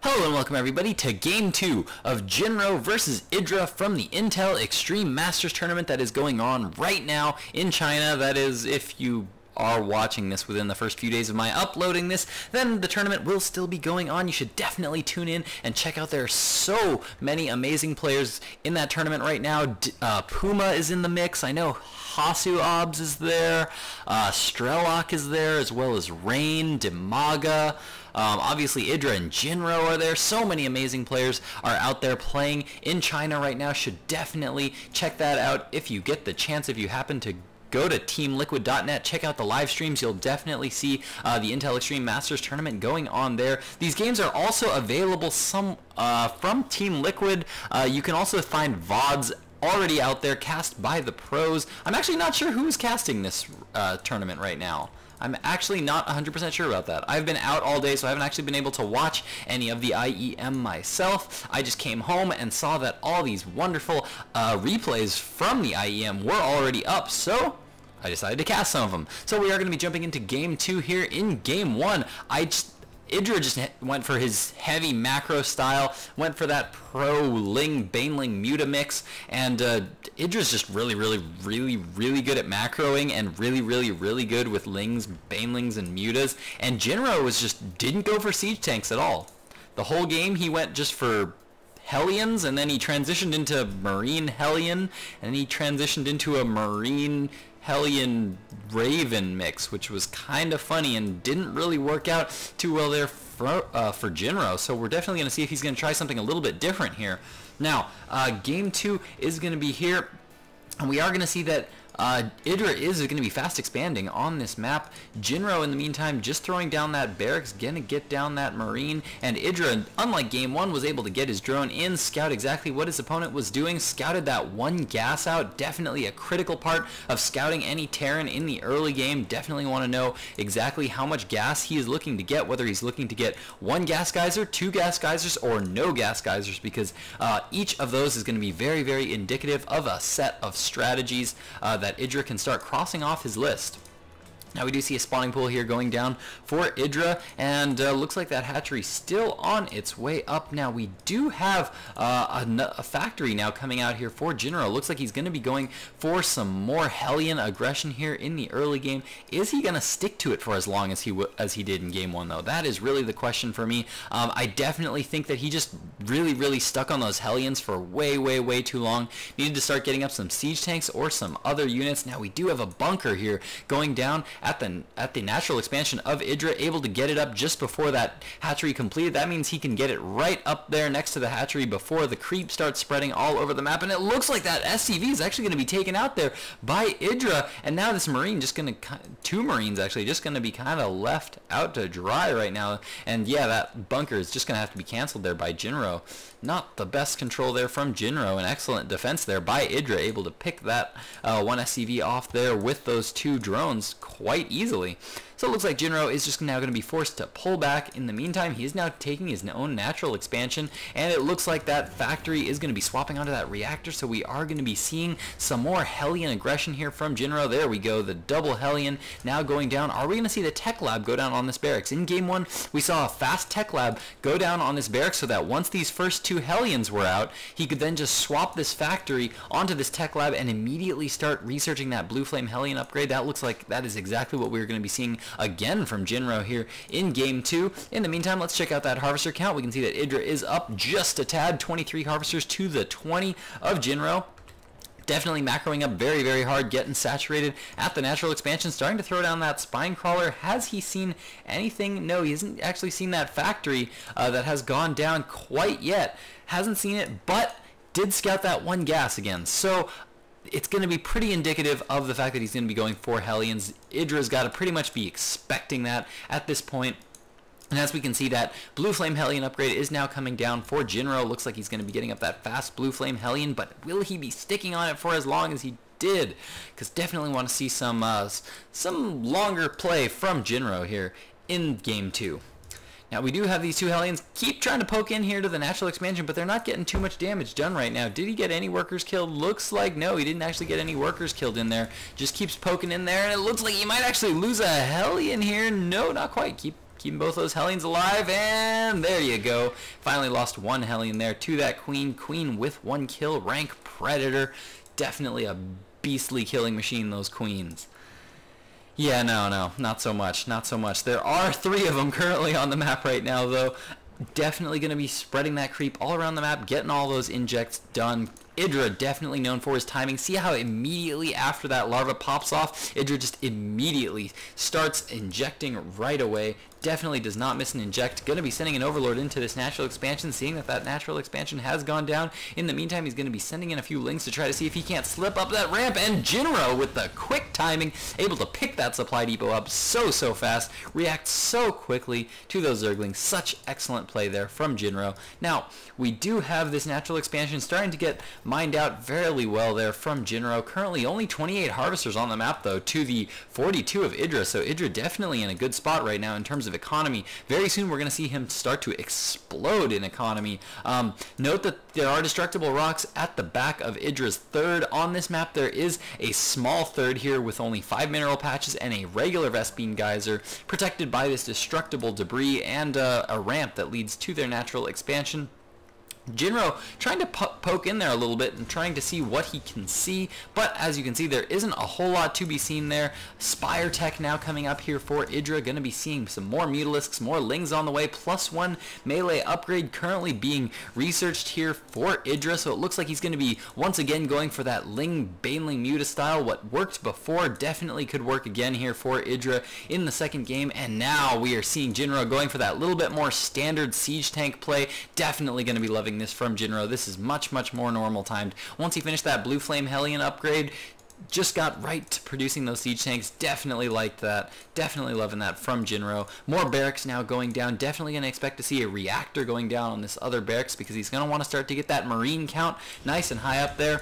Hello and welcome everybody to Game 2 of GLiTCHStarCraft versus EGIdRA from the Intel Extreme Masters Tournament that is going on right now in China. That is, if you are watching this within the first few days of my uploading this, then the tournament will still be going on. You should definitely tune in and check out. There are so many amazing players in that tournament right now. Puma is in the mix. I know Hasu Obs is there. Strelok is there, as well as Rain, Dimaga. Obviously EGIdRA and GLiTCHStarCraft are there. So many amazing players are out there playing in China right now. Should definitely check that out if you get the chance. If you happen to go to teamliquid.net, check out the live streams. You'll definitely see the Intel Extreme Masters Tournament going on there. These games are also available from Team Liquid. You can also find VODs already out there cast by the pros. I'm actually not sure who's casting this tournament right now. I'm actually not 100% sure about that. I've been out all day, so I haven't actually been able to watch any of the IEM myself. I just came home and saw that all these wonderful replays from the IEM were already up, so I decided to cast some of them. So we are going to be jumping into Game 2 here. In Game 1, EGIdRA just went for his heavy macro style, went for that pro Ling Baneling Muta mix, and EGIdRA's just really good at macroing and really good with Lings, Banelings, and Mutas. And GLiTCHStarCraft just didn't go for siege tanks at all. The whole game he went just for Hellions, and then he transitioned into Marine Hellion, and he transitioned into a Marine Hellion Raven mix, which was kind of funny and didn't really work out too well there for GLiTCHStarCraft. So we're definitely going to see if he's going to try something a little bit different here. Now, Game 2 is going to be here, and we are going to see that EGIdRA is going to be fast expanding on this map. GLiTCHStarCraft, in the meantime, just throwing down that barracks, going to get down that marine, and EGIdRA, unlike Game 1, was able to get his drone in, scout exactly what his opponent was doing, scouted that one gas out. Definitely a critical part of scouting any Terran in the early game. Definitely want to know exactly how much gas he is looking to get, whether he's looking to get one gas geyser, two gas geysers, or no gas geysers, because each of those is going to be very indicative of a set of strategies that EGIdRA can start crossing off his list. Now we do see a spawning pool here going down for EGIdRA, and looks like that hatchery still on its way up. Now we do have a factory now coming out here for GLiTCHStarCraft. Looks like he's going to be going for some more Hellion aggression here in the early game. Is he going to stick to it for as long as he did in Game 1 though? That is really the question for me. I definitely think that he just really stuck on those Hellions for way too long. Needed to start getting up some siege tanks or some other units. Now we do have a bunker here going down at the natural expansion of EGIdRA, able to get it up just before that hatchery completed. That means he can get it right up there next to the hatchery before the creep starts spreading all over the map. And it looks like that SCV is actually going to be taken out there by EGIdRA, and now this marine just going to, two marines actually, just going to be kind of left out to dry right now. And yeah, that bunker is just going to have to be canceled there by GLiTCHStarCraft. Not the best control there from GLiTCHStarCraft. An excellent defense there by EGIdRA, able to pick that one SCV off there with those two drones quite easily. So it looks like GLiTCHStarCraft is just now going to be forced to pull back. In the meantime, he is now taking his own natural expansion, and it looks like that factory is going to be swapping onto that reactor, so we are going to be seeing some more Hellion aggression here from GLiTCHStarCraft. There we go, the double Hellion now going down. Are we going to see the tech lab go down on this barracks? In Game 1, we saw a fast tech lab go down on this barracks so that once these first two Hellions were out, he could then just swap this factory onto this tech lab and immediately start researching that Blue Flame Hellion upgrade. That looks like that is exactly what we're going to be seeing again from GLiTCHStarCraft here in Game 2. In the meantime, let's check out that harvester count. We can see that EGIdRA is up just a tad, 23 harvesters to the 20 of GLiTCHStarCraft. Definitely macroing up very hard, getting saturated at the natural expansion, starting to throw down that spine crawler. Has he seen anything? No, he hasn't actually seen that factory that has gone down quite yet. Hasn't seen it, but did scout that one gas again. So it's going to be pretty indicative of the fact that he's going to be going for Hellions. EGIdRA's got to pretty much be expecting that at this point. And as we can see, that Blue Flame Hellion upgrade is now coming down for GLiTCHStarCraft. Looks like he's going to be getting up that fast Blue Flame Hellion, but will he be sticking on it for as long as he did? Because definitely want to see some longer play from GLiTCHStarCraft here in Game 2. Now we do have these two Hellions keep trying to poke in here to the natural expansion, but they're not getting too much damage done right now. Did he get any workers killed? Looks like no, he didn't actually get any workers killed in there. Just keeps poking in there, and it looks like he might actually lose a Hellion here. No, not quite. keeping both those Hellions alive, and there you go. Finally lost one Hellion there to that Queen. Queen with 1 kill, rank Predator. Definitely a beastly killing machine, those Queens. Yeah, no, not so much, not so much. There are 3 of them currently on the map right now, though. Definitely going to be spreading that creep all around the map, getting all those injects done. EGIdrA definitely known for his timing. See how immediately after that larva pops off, EGIdrA just immediately starts injecting right away. Definitely does not miss an inject. Going to be sending an Overlord into this natural expansion, seeing that that natural expansion has gone down. In the meantime, he's going to be sending in a few lings to try to see if he can't slip up that ramp. And Jinro with the quick timing, able to pick that supply depot up so fast, react so quickly to those Zerglings. Such excellent play there from Jinro. Now, we do have this natural expansion starting to get mined out fairly well there from Jinro. Currently only 28 Harvesters on the map, though, to the 42 of EGIdrA. So EGIdrA definitely in a good spot right now in terms of economy. Very soon we're going to see him start to explode in economy. Note that there are destructible rocks at the back of EGIdRA's third. On this map there is a small third here with only 5 mineral patches and a regular Vespene geyser protected by this destructible debris and a ramp that leads to their natural expansion. Jinro trying to poke in there a little bit and trying to see what he can see, but as you can see there isn't a whole lot to be seen there. Spire Tech now coming up here for EGIdRA, going to be seeing some more Mutalisks, more Lings on the way, +1 melee upgrade currently being researched here for EGIdRA, so it looks like he's going to be once again going for that Ling Baneling Muta style. What worked before definitely could work again here for EGIdRA in the second game, and now we are seeing Jinro going for that little bit more standard siege tank play. Definitely going to be loving this from Jinro. This is much more normal timed. Once he finished that Blue Flame Hellion upgrade, just got right to producing those siege tanks. Definitely liked that. Definitely loving that from Jinro. More barracks now going down. Definitely going to expect to see a reactor going down on this other barracks because he's going to want to start to get that marine count nice and high up there.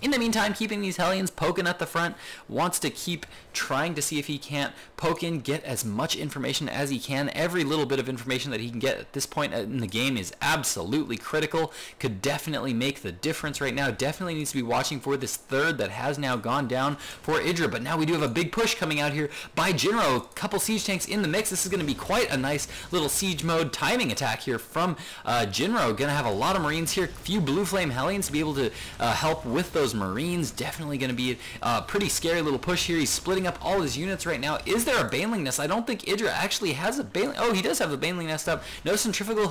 In the meantime, keeping these Hellions poking at the front, wants to keep trying to see if he can't poke in, get as much information as he can. Every little bit of information that he can get at this point in the game is absolutely critical. Could definitely make the difference right now. Definitely needs to be watching for this third that has now gone down for EGIdRA. But now we do have a big push coming out here by Jinro. Couple siege tanks in the mix. This is going to be quite a nice little siege mode timing attack here from Jinro. Going to have a lot of Marines here. Few Blue Flame Hellions to be able to help with those Marines. Definitely going to be a pretty scary little push here. He's splitting up all his units right now. Is there a Baneling Nest? I don't think EGIdRA actually has a Baneling. Oh, he does have the Baneling Nest up. No centrifugal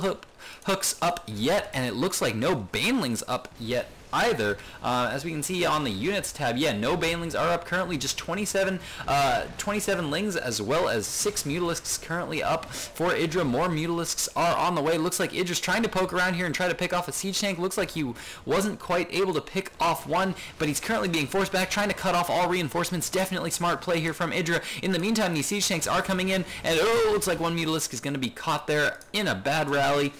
hooks up yet, and it looks like no Banelings up yet either. As we can see on the units tab, yeah, no Banelings are up currently, just 27 Lings as well as 6 Mutalisks currently up for EGIdRA. More Mutalisks are on the way. Looks like EGIdRA's trying to poke around here and try to pick off a siege tank. Looks like he wasn't quite able to pick off one, but he's currently being forced back, trying to cut off all reinforcements. Definitely smart play here from EGIdRA. In the meantime, these siege tanks are coming in, and oh, looks like one Mutalisk is going to be caught there in a bad rally.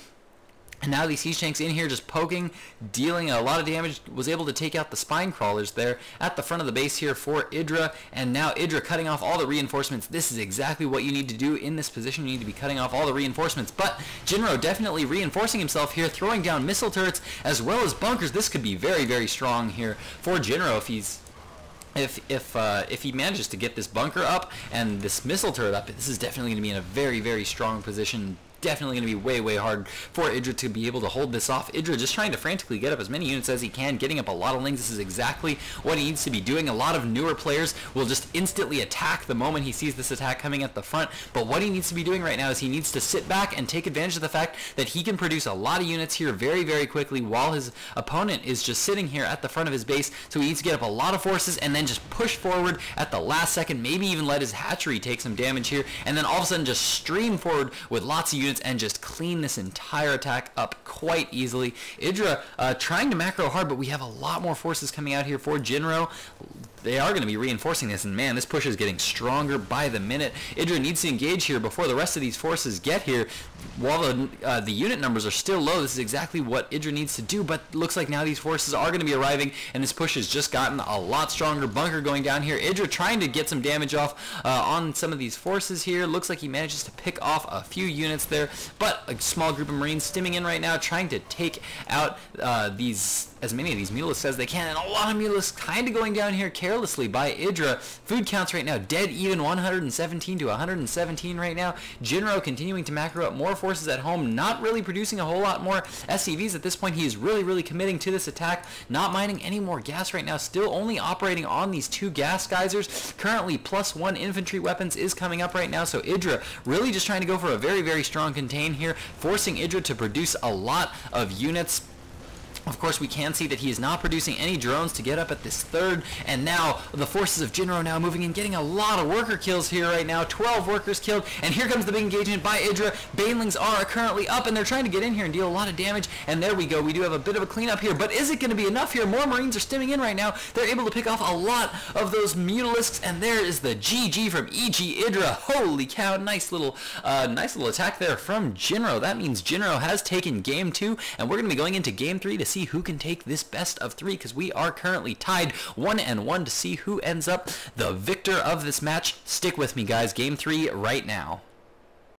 And now these siege tanks in here just poking, dealing a lot of damage, was able to take out the spine crawlers there at the front of the base here for EGIdRA. And now EGIdRA cutting off all the reinforcements. This is exactly what you need to do in this position. You need to be cutting off all the reinforcements. But Jinro definitely reinforcing himself here, throwing down missile turrets as well as bunkers. This could be very strong here for Jinro if he manages to get this bunker up and this missile turret up. This is definitely going to be in a very strong position. Definitely going to be way hard for EGIdRA to be able to hold this off. EGIdRA just trying to frantically get up as many units as he can, getting up a lot of Lings. This is exactly what he needs to be doing. A lot of newer players will just instantly attack the moment he sees this attack coming at the front, but what he needs to be doing right now is he needs to sit back and take advantage of the fact that he can produce a lot of units here very quickly while his opponent is just sitting here at the front of his base. So he needs to get up a lot of forces and then just push forward at the last second, maybe even let his hatchery take some damage here, and then all of a sudden just stream forward with lots of units and just clean this entire attack up quite easily. EGIdRA trying to macro hard, but we have a lot more forces coming out here for Jinro. They are going to be reinforcing this, and man, this push is getting stronger by the minute. EGIdRA needs to engage here before the rest of these forces get here. While the unit numbers are still low, this is exactly what EGIdRA needs to do, but looks like now these forces are going to be arriving, and this push has just gotten a lot stronger. Bunker going down here. EGIdRA trying to get some damage off on some of these forces here. Looks like he manages to pick off a few units there, but a small group of Marines stimming in right now, trying to take out these as many of these Mutalisks as they can, and a lot of Mutalisks kind of going down here carelessly by EGIdrA. Food counts right now dead even, 117 to 117 right now. Jinro continuing to macro up more forces at home, not really producing a whole lot more SCVs at this point. He is really committing to this attack, not mining any more gas right now, still only operating on these 2 gas geysers. Currently +1 infantry weapons is coming up right now, so EGIdrA really just trying to go for a very strong contain here, forcing EGIdrA to produce a lot of units. Of course, we can see that he is not producing any drones to get up at this 3rd, and now the forces of Jinro now moving in, getting a lot of worker kills here right now. 12 workers killed, and here comes the big engagement by EGIdrA. Banelings are currently up, and they're trying to get in here and deal a lot of damage, and there we go. We do have a bit of a cleanup here, but is it going to be enough here? More Marines are stimming in right now. They're able to pick off a lot of those Mutalisks, and there is the GG from EGIdrA. Holy cow, nice little attack there from Jinro. That means Jinro has taken game 2, and we're going to be going into game 3 to see who can take this best of 3, because we are currently tied 1-1 to see who ends up the victor of this match. Stick with me, guys. Game 3 right now.